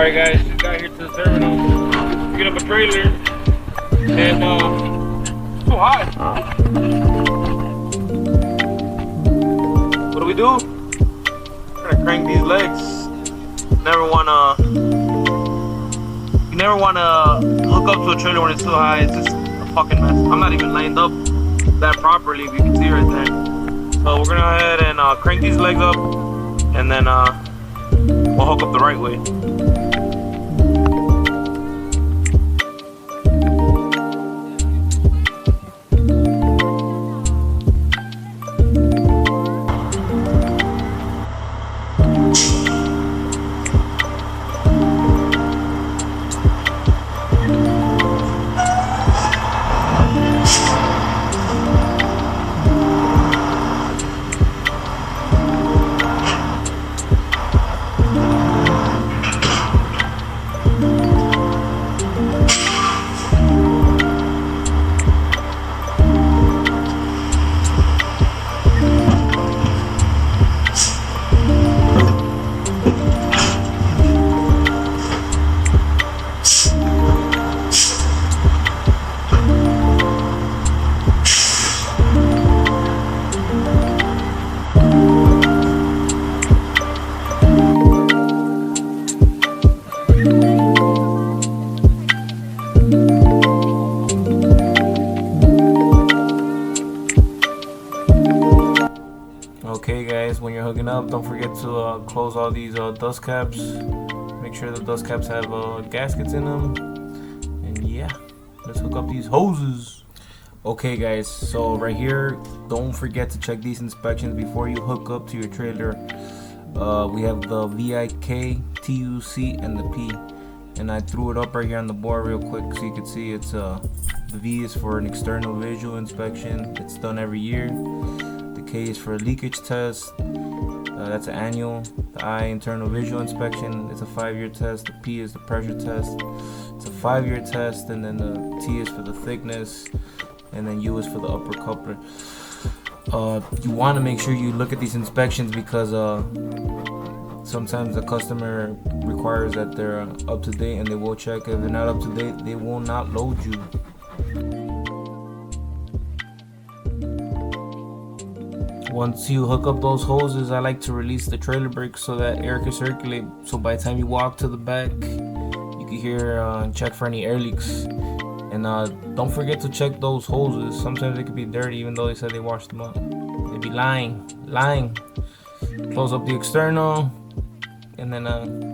Alright guys, just got here to the terminal, pick up a trailer, and it's so hot. What do? We're gonna crank these legs. You never wanna hook up to a trailer when it's too high. It's just a fucking mess. I'm not even lined up that properly, if you can see right there. So we're gonna go ahead and crank these legs up, and then we'll hook up the right way. Okay guys, when you're hooking up, don't forget to close all these dust caps. Make sure the dust caps have gaskets in them. And yeah, let's hook up these hoses. Okay guys, so right here, don't forget to check these inspections before you hook up to your trailer. We have the VIK, TUC, and the P. And I threw it up right here on the board real quick so you can see it's the V is for an external visual inspection. It's done every year. The K is for a leakage test. That's an annual. The I, internal visual inspection, it's a 5-year test. The P is the pressure test. It's a 5-year test. And then the T is for the thickness. And then U is for the upper coupler. You want to make sure you look at these inspections because sometimes the customer requires that they're up to date, and they will check. If they're not up to date, they will not load you. Once you hook up those hoses, I like to release the trailer brakes so that air can circulate. So by the time you walk to the back, you can hear and check for any air leaks. And don't forget to check those hoses. Sometimes they could be dirty, even though they said they washed them up. They be lying. Close up the external, and then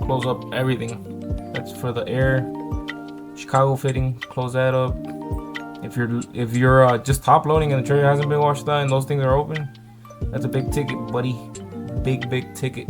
close up everything. That's for the air. Chicago fitting, close that up. If you're just top loading and the trailer hasn't been washed out and those things are open, that's a big ticket, buddy. Big ticket.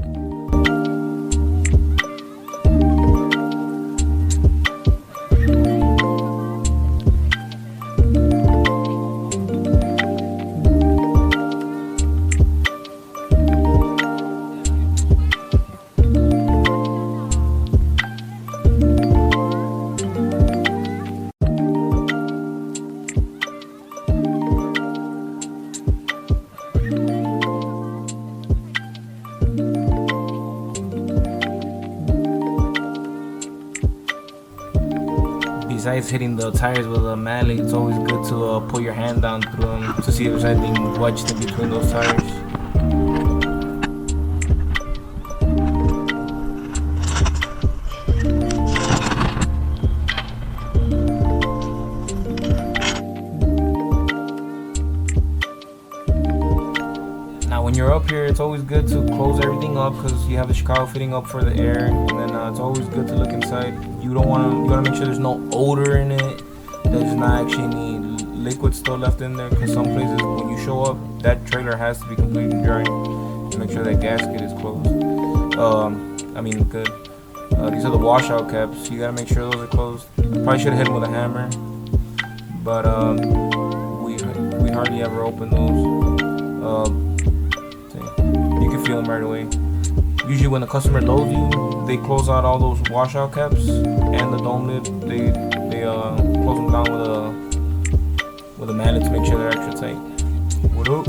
Besides hitting the tires with a mallet, it's always good to put your hand down through them to see if there's anything wedged in between those tires. Now when you're up here, it's always good to close everything up because you have the Chicago fitting up for the air, and then it's always good to look inside. You gotta make sure there's no odor in it. There's not actually any liquid still left in there, because some places when you show up, that trailer has to be completely dry to make sure that gasket is closed. Good. These are the washout caps. You gotta make sure those are closed. I probably should have hit them with a hammer, but we hardly ever open those. You can feel them right away. Usually when the customer loads you, they close out all those washout caps and the dome lid. They close them down with a mallet to make sure they're extra tight. What up?